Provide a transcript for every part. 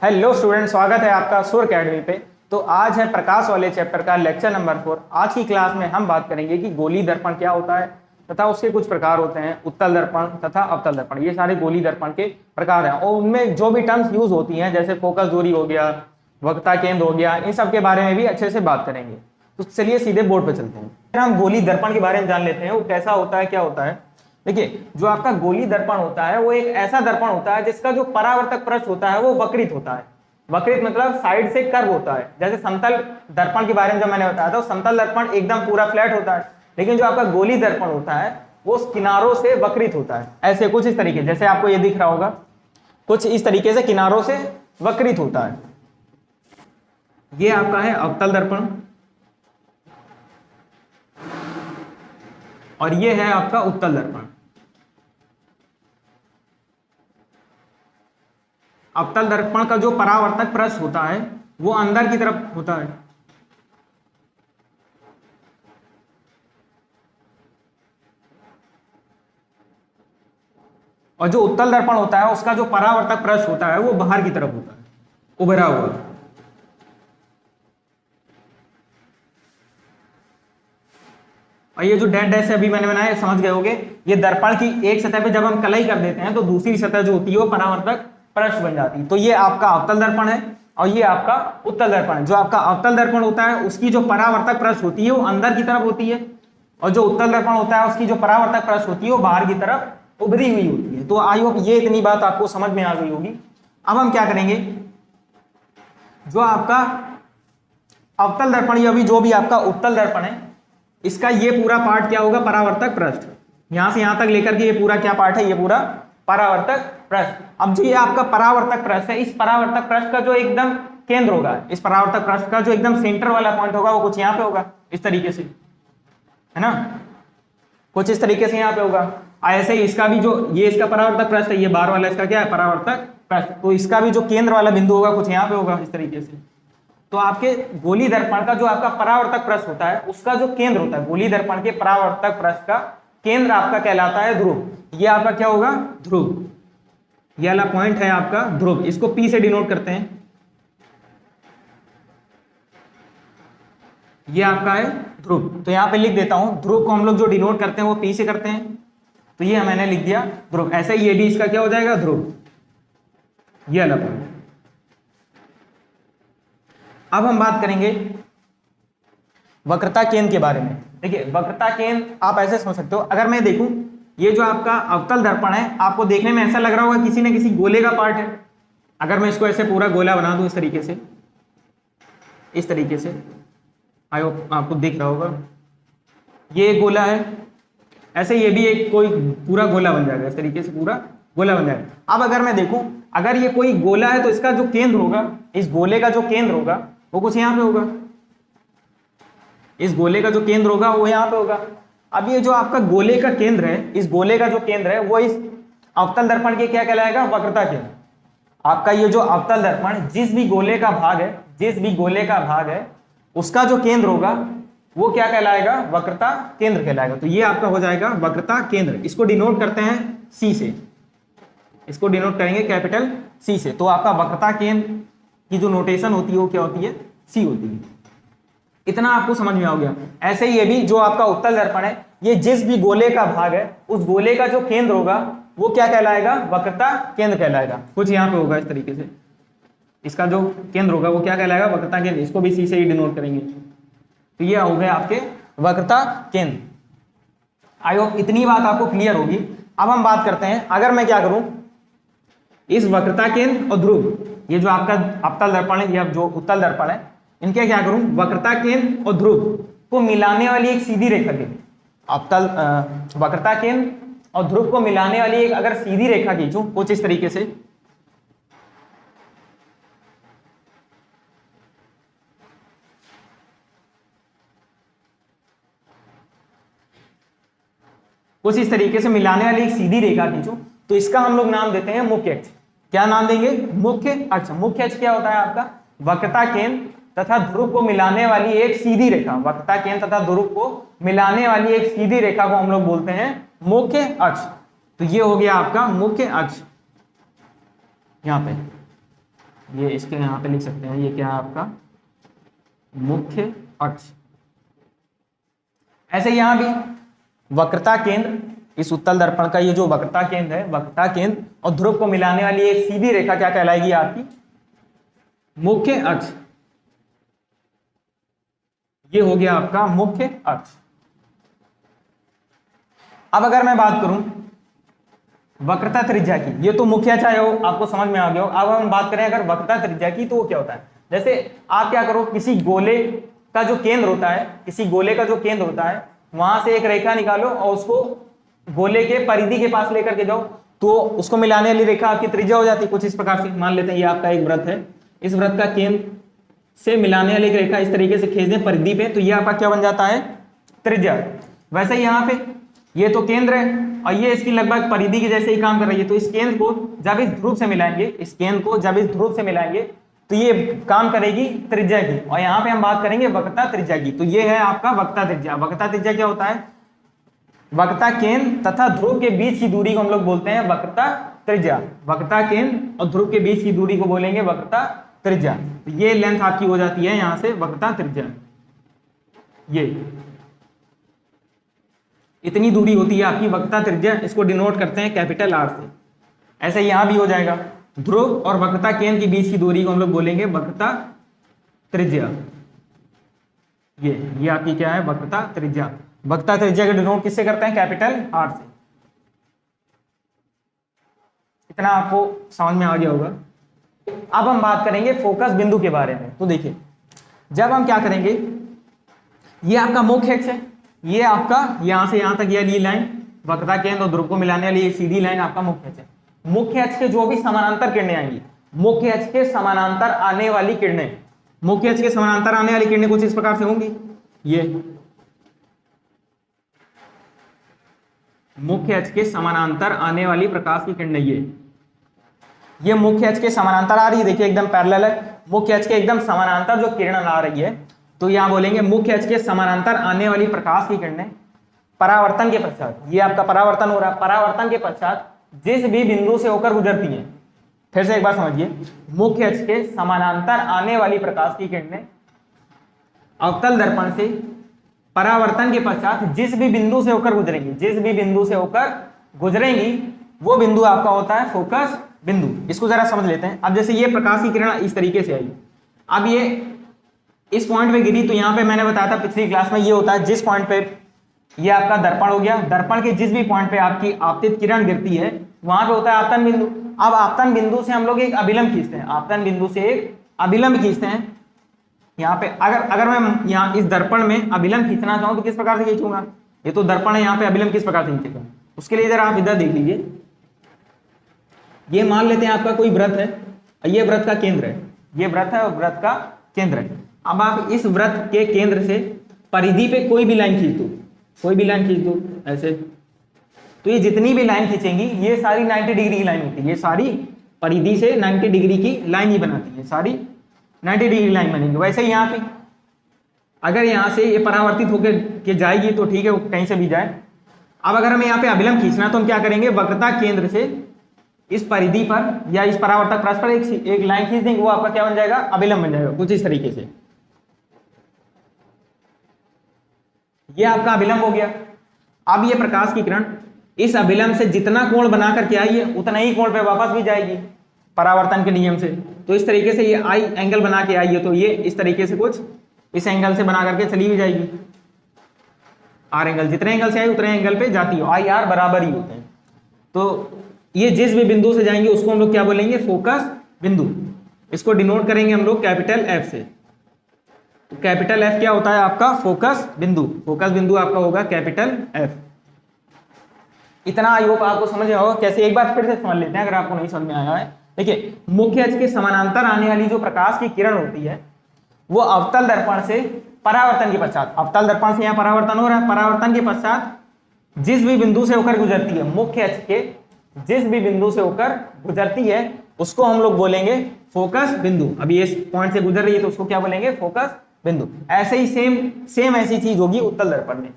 Hello student, स्वागत है आपका सुर अकेडमी पे। तो आज है प्रकाश वाले चैप्टर का लेक्चर नंबर 4। आज की क्लास में हम बात करेंगे कि गोली दर्पण क्या होता है तथा उसके कुछ प्रकार होते हैं, उत्तल दर्पण तथा अवतल दर्पण। ये सारे गोली दर्पण के प्रकार हैं और उनमें जो भी टर्म्स यूज होती हैं जैसे फोकस दूरी हो गया, वक्रता केंद्र हो गया, इन सब के बारे में भी अच्छे से बात करेंगे। तो चलिए सीधे बोर्ड पर चलते हैं। हम गोली दर्पण के बारे में जान लेते हैं, वो कैसा होता है, क्या होता है। देखिए, जो आपका गोली दर्पण होता है वो एक ऐसा दर्पण होता है जिसका जो परावर्तक पृष्ठ होता है वो वक्रित होता है। वक्रित मतलब साइड से कर्व होता है। जैसे समतल दर्पण के बारे में जब मैंने बताया था, समतल दर्पण एकदम पूरा फ्लैट होता है, लेकिन जो आपका गोली दर्पण होता है वो किनारों से वक्रित होता है। ऐसे कुछ इस तरीके, जैसे आपको ये दिख रहा होगा, कुछ इस तरीके से किनारों से वक्रित होता है। ये आपका है अवतल दर्पण और ये है आपका उत्तल दर्पण। अवतल दर्पण का जो परावर्तक पृष्ठ होता है वो अंदर की तरफ होता है और जो उत्तल दर्पण होता है उसका जो परावर्तक पृष्ठ होता है वो बाहर की तरफ होता है, उभरा हुआ। और ये जो डैश डैश अभी मैंने बनाया समझ गए होंगे, ये दर्पण की एक सतह पे जब हम कलई कर देते हैं तो दूसरी सतह जो होती है वो परावर्तक पृष्ठ बन जाती है। तो ये आपका अवतल दर्पण है और ये आपका उत्तल दर्पण है। जो आपका अवतल दर्पण होता है उसकी जो परावर्तक पृष्ठ होती है वो अंदर की तरफ होती है और जो उत्तल दर्पण होता है उसकी जो परावर्तक पृष्ठ होती है वो बाहर की तरफ उभरी हुई होती है। तो आई होप ये इतनी बात आपको समझ में आ गई होगी। अब हम क्या करेंगे, जो आपका अवतल दर्पण या भी जो भी आपका उत्तल दर्पण है, इसका ये पूरा पार्ट क्या होगा, परावर्तक पृष्ठ। यहां से यहां तक लेकर के ये पूरा क्या पार्ट है, ये पूरा परावर्तक पृष्ठ। अब जो ये आपका परावर्तक पृष्ठ है, इस परावर्तक पृष्ठ का जो एकदम केंद्र होगा, इस परावर्तक पृष्ठ का जो एकदम सेंटर वाला पॉइंट होगा वो कुछ यहां पे होगा, इस तरीके से, है ना, कुछ इस तरीके से यहां पे होगा। ऐसे ही इसका भी जो ये इसका परावर्तक पृष्ठ है, ये बार वाला इसका क्या है, परावर्तक पृष्ठ। तो इसका भी जो केंद्र वाला बिंदु होगा कुछ यहां पे होगा, इस तरीके से। तो आपके गोली दर्पण का जो आपका परावर्तक पृष्ठ होता है उसका जो केंद्र होता है, गोली दर्पण के परावर्तक पृष्ठ का केंद्र आपका कहलाता है ध्रुव। ये आपका क्या होगा, ध्रुव। ये वाला पॉइंट है आपका ध्रुव, इसको P से डिनोट करते हैं। ये आपका है ध्रुव। तो यहां पे लिख देता हूं, ध्रुव को हम लोग जो डिनोट करते हैं वो P से करते हैं। तो ये मैंने लिख दिया ध्रुव। ऐसे ही ये भी इसका क्या हो जाएगा, ध्रुव। ये वाला पॉइंट। अब हम बात करेंगे वक्रता केंद्र के बारे में। देखिए, वक्रता केंद्र आप ऐसे समझ सकते हो, अगर मैं देखूं ये जो आपका अवतल दर्पण है, आपको देखने में ऐसा लग रहा होगा किसी न किसी गोले का पार्ट है। अगर मैं इसको ऐसे पूरा गोला बना दूं इस तरीके से, इस तरीके से, आई होप आपको दिख रहा होगा, ये एक गोला है। ऐसे ये भी एक कोई पूरा गोला बन जाएगा, इस तरीके से पूरा गोला बन जाएगा। अब अगर मैं देखूं, अगर ये कोई गोला है तो इसका जो केंद्र होगा, इस गोले का जो केंद्र होगा वो कुछ यहां पे होगा। इस गोले का जो केंद्र होगा वो यहां पे होगा। अब ये जो आपका गोले का केंद्र है, इस गोले का जो केंद्र है वो इस अवतल दर्पण के क्या कहलाएगा, वक्रता केंद्र। आपका ये जो अवतल दर्पण जिस भी गोले का भाग है, जिस भी गोले का भाग है उसका जो केंद्र होगा वो क्या कहलाएगा, वक्रता केंद्र कहलाएगा। तो ये आपका हो जाएगा वक्रता केंद्र। इसको डिनोट करते हैं C से, इसको डिनोट करेंगे कैपिटल C से। तो आपका वक्रता केंद्र की जो नोटेशन होती है वो क्या होती है, C होती है। इतना आपको समझ में आ गया। ऐसे ही ये भी जो आपका उत्तल दर्पण है, ये जिस भी गोले का भाग है उस गोले का जो केंद्र होगा वो क्या कहलाएगा, वक्रता केंद्र कहलाएगा। कुछ यहाँ पे होगा इस तरीके से, इसका जो केंद्र होगा वो क्या कहलाएगा, वक्रता केंद्र। इसको भी C से ही डिनोट करेंगे। तो ये हो गए आपके वक्रता केंद्र। आई होप इतनी बात आपको क्लियर होगी। अब हम बात करते हैं, अगर मैं क्या करूं, इस वक्रता केंद्र और ध्रुव, ये जो आपका अवतल दर्पण है या जो उत्तल दर्पण है, इनके क्या करूं, वक्रता केंद्र और ध्रुव को मिलाने वाली एक सीधी रेखा के, अवतल वक्रता केंद्र और ध्रुव को मिलाने वाली एक अगर सीधी रेखा खींचूं कुछ इस तरीके से, कुछ इस तरीके से मिलाने वाली एक सीधी रेखा खींचूं, तो इसका हम लोग नाम देते हैं मुख्य अक्ष। क्या नाम देंगे, मुख्य अक्ष। मुख्य अक्ष क्या होता है आपका, वक्रता केंद्र तथा ध्रुव को मिलाने वाली एक सीधी रेखा। वक्रता केंद्र तथा ध्रुव को मिलाने वाली एक सीधी रेखा को हम लोग बोलते हैं मुख्य अक्ष। तो ये हो गया आपका मुख्य अक्ष। यहां पे ये इसके यहाँ पे लिख सकते हैं, ये क्या है आपका मुख्य अक्ष। ऐसे यहाँ भी वक्रता केंद्र, इस उत्तल दर्पण का ये जो वक्रता केंद्र है, वक्रता केंद्र और ध्रुव को मिलाने वाली एक सीधी रेखा क्या कहलाएगी आपकी मुख्य अक्ष। ये हो गया आपका मुख्य अक्ष। अब अगर मैं बात करूं वक्रता त्रिज्या की, ये तो मुख्य अक्ष है, आपको समझ में आ गया हो। अब हम बात करें अगर वक्रता त्रिज्या की, तो वो क्या होता है, जैसे आप क्या करो, किसी गोले का जो केंद्र होता है, किसी गोले का जो केंद्र होता है, वहां से एक रेखा निकालो और उसको गोले के परिधि के पास लेकर के जाओ, तो उसको मिलाने वाली रेखा आपकी त्रिज्या हो जाती है। कुछ इस प्रकार से मान लेते हैं ये आपका एक वृत्त है, इस वृत्त का केंद्र से मिलाने वाली एक रेखा इस तरीके से खींच दें परिधि पे, तो ये आपका क्या बन जाता है त्रिज्या। वैसे ही यहाँ पे ये तो केंद्र है और ये इसकी लगभग परिधि के जैसे ही काम कर रही है, तो इस केंद्र को जब इस ध्रुव से मिलाएंगे, इस केंद्र को जब इस ध्रुव से मिलाएंगे तो ये काम करेगी त्रिज्या की। और यहाँ पे हम बात करेंगे वक्रता त्रिज्या की, तो ये है आपका वक्रता त्रिज्या। वक्रता त्रिज्या क्या होता है, वक्रता केंद्र तथा ध्रुव के बीच की दूरी को हम लोग बोलते हैं वक्रता त्रिज्या। वक्रता केंद्र और ध्रुव के बीच की दूरी को बोलेंगे वक्रता त्रिज्या। तो ये लेंथ आपकी हो जाती है यहां से वक्रता त्रिज्या। ये इतनी दूरी होती है आपकी वक्रता त्रिज्या, इसको डिनोट करते हैं कैपिटल आर से। ऐसे यहां भी हो जाएगा, ध्रुव और वक्रता केंद्र के बीच की दूरी को हम लोग बोलेंगे वक्रता त्रिज्या। ये आपकी क्या है वक्रता त्रिज्या। वक्रता त्रिज्या का डिनोट किससे करते हैं, कैपिटल आर से। इतना आपको समझ में आ गया होगा। अब हम बात करेंगे फोकस बिंदु के बारे में। तो देखिए जब हम क्या करेंगे, ये आपका मुख्य अक्ष है, ये आपका यहां से यहां तक ये लाइन वक्रता केंद्र और ध्रुव को मिलाने वाली ये सीधी लाइन आपका मुख्य अक्ष है। मुख्य अक्ष के जो भी समानांतर किरणें आएंगी, मुख्य अक्ष के समानांतर आने वाली किरणें, मुख्य अक्ष के समानांतर आने वाली किरणें कुछ इस प्रकार से होंगी। ये मुख्य अक्ष के समानांतर आने वाली प्रकाश की किरणें, ये मुख्य अक्ष के समानांतर आ रही है, देखिए एकदम पैरेलल है। मुख्य अक्ष के एकदम समानांतर जो किरण आ रही है, तो यहां बोलेंगे मुख्य अक्ष के समानांतर आने वाली प्रकाश की किरणें परावर्तन के पश्चात, ये आपका परावर्तन हो रहा है, परावर्तन के पश्चात जिस भी बिंदु से होकर गुजरती हैं। फिर से एक बार समझिए, मुख्य अक्ष के समानांतर आने वाली प्रकाश की किरणें अवतल दर्पण से परावर्तन के पश्चात जिस भी बिंदु से होकर गुजरेंगी, जिस भी बिंदु से होकर गुजरेंगी, वो बिंदु आपका होता है फोकस बिंदु। इसको जरा समझ लेते हैं। अब जैसे ये प्रकाश की किरण इस तरीके से आई, अब ये इस पॉइंट पे गिरी, तो यहाँ पे मैंने बताया था पिछली क्लास में, ये होता है जिस पॉइंट पे ये आपका दर्पण हो गया, दर्पण के जिस भी पॉइंट पे आपकी आपतित किरण गिरती है वहां पे होता है आपतन बिंदु। अब आपतन बिंदु से हम लोग एक अभिलंब खींचते हैं, आपतन बिंदु से एक अभिलंब खींचते हैं। यहाँ पे अगर मैं यहाँ इस दर्पण में अभिलंब खींचना चाहूँ तो किस प्रकार से खींचूंगा, ये तो दर्पण है, यहाँ पे अभिलंब किस प्रकार से खींचेगा, उसके लिए जरा आप इधर देख लीजिए। ये मान लेते हैं आपका कोई वृत्त है, ये वृत्त का केंद्र है, ये वृत्त है और वृत्त का केंद्र है। अब आप इस वृत्त के केंद्र से परिधि पे कोई भी लाइन खींच दो, कोई भी लाइन खींच दो ऐसे, तो ये जितनी भी लाइन खींचेंगी ये सारी 90 डिग्री की लाइन होती है, ये सारी परिधि से 90 डिग्री की लाइन ही बनाती है, सारी 90 डिग्री लाइन बनेगी। वैसे ही यहाँ पे अगर यहाँ से ये परावर्तित होकर के जाएगी तो ठीक है, वो कहीं से भी जाए। अब अगर हमें यहाँ पे अभिलंब खींचना तो हम क्या करेंगे, वक्रता केंद्र से इस परिधि पर या इस परावर्तक पृष्ठ पर एक लाइन खींच देंगे, वो आपका क्या बन जाएगा, अभिलंब बन जाएगा कुछ इस तरीके से। ये आपका अभिलंब हो गया। अब ये प्रकाश की किरण इस अभिलंब से जितना कोण बना करके आई है उतना ही कोण पे वापस भी जाएगी परावर्तन के नियम से। तो इस तरीके से ये आई एंगल बना के आई है, तो ये इस तरीके से कुछ इस एंगल से बना करके चली भी जाएगी। आर एंगल, जितने एंगल से आई उतने एंगल पे जाती है, आई आर बराबर ही होते हैं। तो ये जिस भी बिंदु से जाएंगे उसको हम लोग क्या बोलेंगे, फोकस बिंदु। इसको डिनोट करेंगे हम लोग कैपिटल एफ से। तो कैपिटल एफ क्या होता है आपका, फोकस बिंदु। फोकस बिंदु आपका होगा कैपिटल एफ। इतना आई होप आपको समझ में होगा। कैसे, एक बार फिर से समझ लेते हैं अगर आपको नहीं समझ में आया है। देखिए, मुख्य अक्ष के समानांतर आने वाली जो प्रकाश की किरण होती है वो अवतल दर्पण से परावर्तन के पश्चात, अवतल दर्पण से यहाँ परावर्तन हो रहा है, परावर्तन के पश्चात जिस भी बिंदु से होकर गुजरती है, मुख्य अक्ष के जिस भी बिंदु से होकर गुजरती है उसको हम लोग बोलेंगे फोकस बिंदु। अभी इस पॉइंट से गुजर रही है तो उसको क्या बोलेंगे, फोकस बिंदु। ऐसे ही सेम ऐसी चीज होगी उत्तल दर्पण में।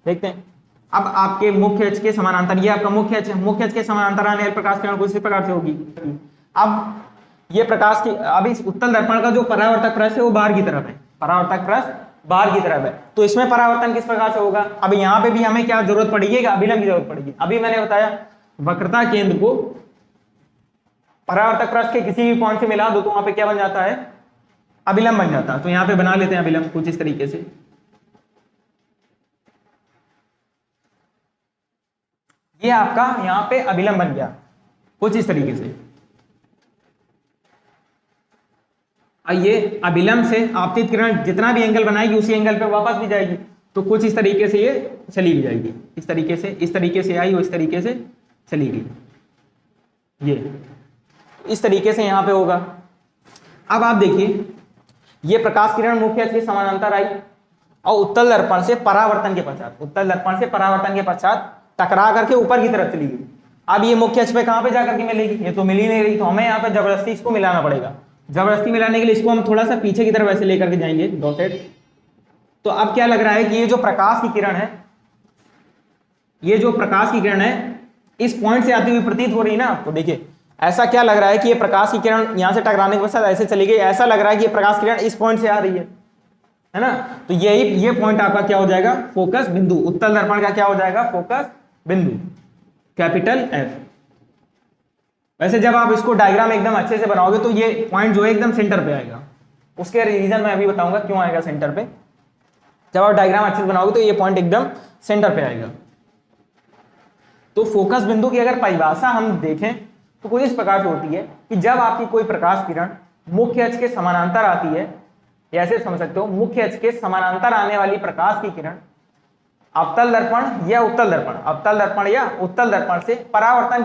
देखते हैं, अब आपके मुख्य अक्ष के समानांतर, ये आपका मुख्य अक्ष के समानांतर आने वाली प्रकाश किरण कुछ इस प्रकार से होगी। अब ये प्रकाश की, अब इस उत्तल दर्पण का जो परावर्तक पृष्ठ है वो बाहर की तरफ है, परावर्तक पृष्ठ बाहर की तरफ है, तो इसमें परावर्तन किस प्रकार से होगा। अब यहाँ पे भी हमें क्या जरूरत पड़ेगी, अभिलंब की जरूरत पड़ेगी। अभी मैंने बताया वक्रता केंद्र को परावर्तक पृष्ठ के किसी भी पॉइंट से मिला दो तो वहां पे क्या बन जाता है, अभिलंब बन जाता है। तो यहाँ पे बना लेते हैं अभिलंब कुछ इस तरीके से। ये आपका यहाँ पे अभिलंब बन गया कुछ इस तरीके से। ये अभिलंब से आपतित किरण जितना भी एंगल बनाएगी उसी एंगल पे वापस भी जाएगी, तो कुछ इस तरीके से ये चली भी जाएगी, इस तरीके से आई और इस तरीके से चली गई, ये इस तरीके से यहाँ पे होगा। अब आप देखिए ये प्रकाश किरण मुख्य अक्ष के समानांतर आई और उत्तल दर्पण से परावर्तन के पश्चात टकरा करके ऊपर की तरफ चली गई। अब ये मुख्य अक्ष पे कहां पे जाकर के मिलेगी, ये तो मिल ही नहीं रही, तो हमें यहाँ पे जबरदस्ती इसको मिलाना पड़ेगा। जबरदस्ती मिलाने के लिए इसको हम थोड़ा सा पीछे की तरफ ऐसे लेकर के जाएंगे डॉटेड। तो अब क्या लग रहा है कि ये जो प्रकाश की किरण है, ये जो प्रकाश की किरण है इस पॉइंट से आती हुई प्रतीत हो रही ना आपको। देखिए ऐसा क्या लग रहा है कि ये प्रकाश की किरण यहां से टकराने के पश्चात ऐसे चली गई, ऐसा लग रहा है कि ये प्रकाश किरण इस पॉइंट से आ रही है ना। तो ये पॉइंट आपका क्या हो जाएगा, फोकस बिंदु। उत्तल दर्पण का क्या हो जाएगा, फोकस बिंदु, कैपिटल एफ। वैसे जब आप इसको डायग्राम एकदम अच्छे से बनाओगे तो ये पॉइंट जो है एकदम सेंटर पे आएगा। उसके रीजन मैं अभी बताऊंगा क्यों आएगा सेंटर पे। जब आप डायग्राम अच्छे से बनाओगे तो ये पॉइंट एकदम सेंटर पे आएगा। तो फोकस बिंदु की अगर परिभाषा हम देखें तो कुछ इस प्रकार से होती है कि जब आपकी कोई प्रकाश किरण मुख्य अक्ष के समानांतर आती है, ऐसे समझ सकते हो, मुख्य अक्ष के समानांतर आने वाली प्रकाश की किरण अवतल दर्पण या उत्तल दर्पण से परावर्तन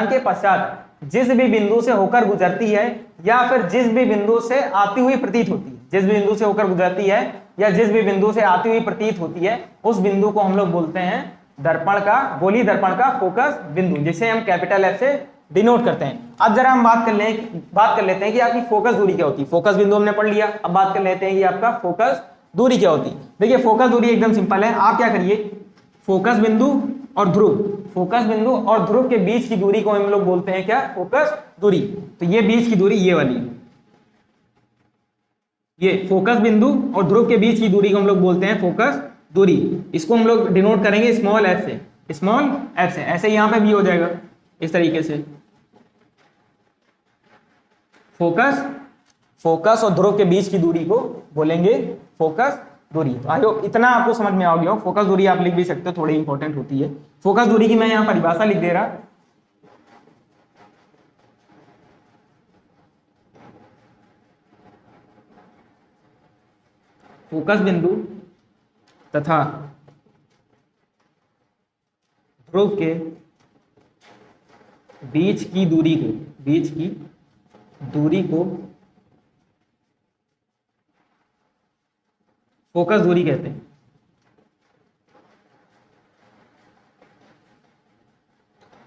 के पश्चात जिस भी बिंदु से होकर गुजरती है या फिर जिस भी बिंदु से आती हुई प्रतीत होती है, जिस भी बिंदु से होकर गुजरती है या जिस भी बिंदु से आती हुई प्रतीत होती है, उस बिंदु को हम लोग बोलते हैं दर्पण का, गोलीय दर्पण का फोकस बिंदु, जिसे हम कैपिटल एफ से डिनोट करते हैं। अब जरा हम बात कर लेते हैं कि आपकी फोकस दूरी क्या होती है। फोकस बिंदु हमने पढ़ लिया, अब बात कर लेते हैं कि आपका फोकस दूरी क्या होती है। देखिए फोकस दूरी एकदम सिंपल है, आप क्या करिए, फोकस बिंदु और ध्रुव के बीच की दूरी को हम लोग बोलते हैं क्या, फोकस दूरी। तो ये बीच की दूरी ये वाली, ये फोकस बिंदु और ध्रुव के बीच की दूरी को हम लोग बोलते हैं फोकस दूरी। इसको हम लोग डिनोट करेंगे स्मॉल एफ से, ऐसे यहां पे भी हो जाएगा इस तरीके से। फोकस और ध्रुव के बीच की दूरी को बोलेंगे फोकस दूरी। तो आई होप इतना आपको समझ में आ गया हो। फोकस दूरी आप लिख भी सकते हो, थोड़ी इंपॉर्टेंट होती है। फोकस दूरी की मैं यहां परिभाषा लिख दे रहा, फोकस बिंदु तथा ध्रुव के बीच की दूरी को फोकस दूरी कहते हैं।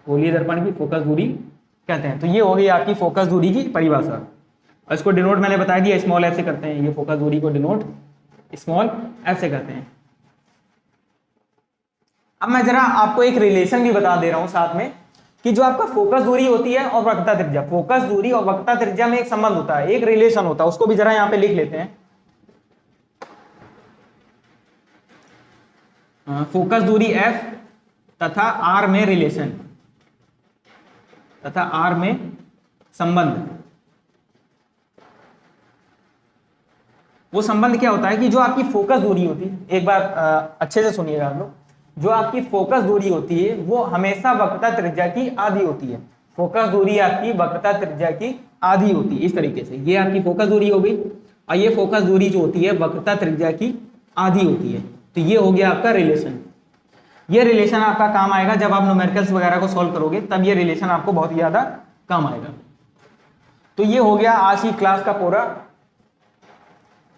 गोलीय दर्पण की फोकस दूरी कहते हैं। तो ये हो गई आपकी फोकस दूरी की परिभाषा। और इसको डिनोट मैंने बता दिया स्मॉल एफ से करते हैं, ये फोकस दूरी को डिनोट स्मॉल एफ से करते हैं। अब मैं जरा आपको एक रिलेशन भी बता दे रहा हूं साथ में कि जो आपका फोकस दूरी होती है और वक्रता त्रिज्या, फोकस दूरी और वक्रता त्रिज्या में एक संबंध होता है, एक रिलेशन होता है, उसको भी जरा यहां पे लिख लेते हैं। फोकस दूरी f तथा r में रिलेशन तथा r में संबंध। वो संबंध क्या होता है कि जो आपकी फोकस दूरी होती है, एक बार अच्छे से सुनिएगा आप लोग, जो आपकी फोकस दूरी होती है वो हमेशा वक्रता त्रिज्या की आधी होती है। फोकस दूरी आपकी वक्रता त्रिज्या की आधी होती है, इस तरीके से। ये आपकी फोकस दूरी हो गई और ये फोकस दूरी जो होती है वक्रता त्रिज्या की आधी होती है। तो ये हो गया आपका रिलेशन। ये रिलेशन आपका काम आएगा जब आप न्यूमेरिकल्स वगैरह को सॉल्व करोगे, तब ये रिलेशन आपको बहुत ज्यादा काम आएगा। तो ये हो गया आज की क्लास का पूरा।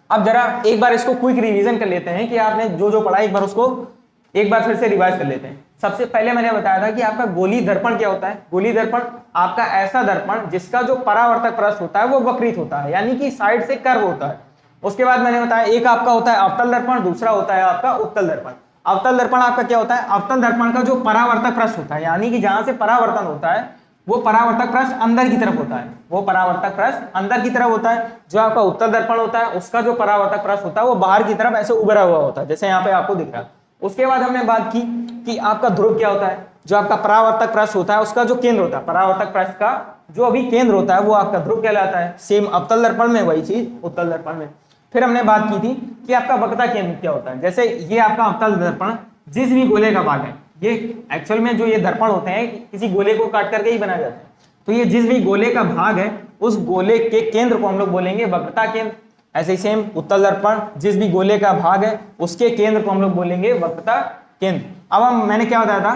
अब जरा एक बार इसको क्विक रिवीजन कर लेते हैं कि आपने जो जो पढ़ा, एक बार उसको एक बार फिर से रिवाइज कर लेते हैं। सबसे पहले मैंने बताया था कि आपका गोलीय दर्पण क्या होता है। गोलीय दर्पण आपका ऐसा दर्पण जिसका जो परावर्तक पृष्ठ होता है वो वक्रित होता है, यानी कि साइड से कर्व होता है। उसके बाद मैंने बताया एक आपका होता है अवतल दर्पण, दूसरा होता है आपका उत्तल दर्पण। अवतल दर्पण आपका क्या होता है, अवतल दर्पण का जो परावर्तक पृष्ठ होता है, यानी कि जहां से परावर्तन होता है वो परावर्तक पृष्ठ अंदर की तरफ होता है, वो परावर्तक पृष्ठ अंदर की तरफ होता है। जो आपका उत्तल दर्पण होता है उसका जो परावर्तक पृष्ठ होता है वो बाहर की तरफ ऐसे उभरा हुआ होता है, जैसे यहाँ पे आपको दिख रहा है। उसके बाद हमने बात की कि आपका ध्रुव क्या होता है। जो आपका परावर्तक पृष्ठ होता है उसका जो केंद्र होता है, परावर्तक पृष्ठ का जो अभी केंद्र होता है वो आपका ध्रुव कहलाता है। सेम अवतल दर्पण में वही चीज उत्तल दर्पण में। फिर हमने बात की थी कि आपका वक्रता केंद्र क्या होता है। जैसे ये आपका अवतल दर्पण जिस भी गोले का भाग है, ये एक्चुअल में जो ये दर्पण होते हैं किसी गोले को काट करके ही बनाए जाते हैं, तो ये जिस भी गोले का भाग है उस गोले के केंद्र को हम लोग बोलेंगे वक्रता केंद्र। ऐसे ही सेम उत्तल दर्पण जिस भी गोले का भाग है उसके केंद्र को हम लोग बोलेंगे वक्रता केंद्र। अब मैंने क्या बताया था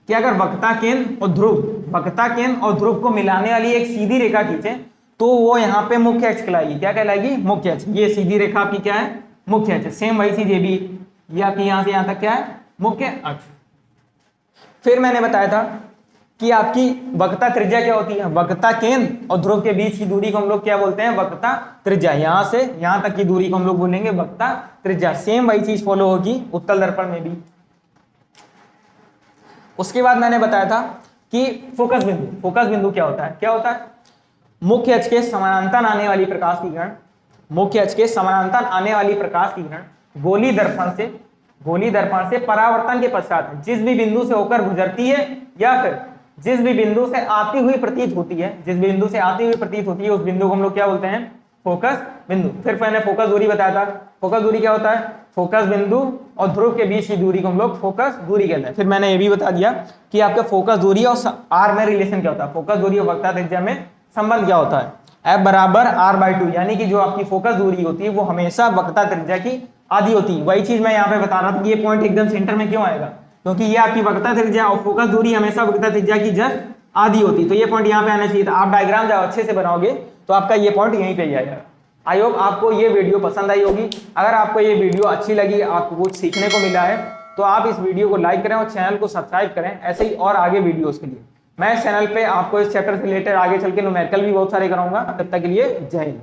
कि अगर वक्रता केंद्र और ध्रुव, वक्रता केंद्र और ध्रुव को मिलाने वाली एक सीधी रेखा खींचे तो वो यहाँ पे मुख्य अक्ष कहलाएगी। क्या कहलाएगी? मुख्य अक्ष। ये सीधी रेखा आपकी क्या है? मुख्य अक्ष। सेम वही चीज ये भी, ये आपकी यहाँ से यहाँ तक क्या है? मुख्य अक्ष। फिर मैंने बताया था कि आपकी वक्रता त्रिज्या क्या होती है। वक्रता केंद्र और ध्रुव के बीच की दूरी को हम लोग क्या बोलते हैं? वक्रता त्रिज्या। यहां से यहां तक की दूरी को हम लोग बोलेंगे वक्रता त्रिज्या। सेम वही चीज फॉलो होगी उत्तल दर्पण में भी। उसके बाद मैंने बताया था कि फोकस बिंदु, फोकस बिंदु क्या होता है? क्या होता है? मुख्य अक्ष के समानांतर आने वाली प्रकाश की किरण, मुख्य अक्ष के समानांतर आने वाली प्रकाश की किरण गोली दर्पण से परावर्तन के पश्चात जिस भी बिंदु से होकर गुजरती है या फिर जिस भी बिंदु से आती हुई प्रतीत होती है, जिस बिंदु से आती हुई प्रतीत होती है उस बिंदु को हम लोग क्या बोलते हैं? फोकस बिंदु। फिर मैंने फोकस दूरी बताया था। फोकस दूरी क्या होता है? फोकस बिंदु और ध्रुव के बीच की दूरी को हम लोग फोकस दूरी कहते हैं। फिर मैंने ये भी बता दिया कि आपके फोकस दूरी और आर में रिलेशन क्या होता है, फोकस दूरी और वक्रता त्रिज्या में संबंध क्या होता है। F बराबर R/2, यानी कि जो आपकी फोकस दूरी होती है वो हमेशा वक्रता त्रिज्या की आधी होती है। वही चीज मैं यहाँ पे बता रहा था कि ये पॉइंट एकदम सेंटर में क्यों आएगा, क्योंकि ये आपकी वक्रता त्रिज्या और फोकस दूरी हमेशा वक्रता त्रिज्या की जस्ट आधी होती है, तो ये पॉइंट यहाँ पे आना चाहिए था। आप डायग्राम जब अच्छे से बनाओगे तो आपका ये पॉइंट यहीं पे ही आएगा। आई होप आपको ये वीडियो पसंद आई होगी। अगर आपको ये वीडियो अच्छी लगी, आपको कुछ सीखने को मिला है, तो आप इस वीडियो को लाइक करें और चैनल को सब्सक्राइब करें ऐसे ही और आगे वीडियोस के लिए। मैं इस चैनल पे आपको इस चैप्टर से रिलेटेड आगे चल के न्यूमेरिकल भी बहुत सारे कराऊंगा। तब तक के लिए जय हिंद।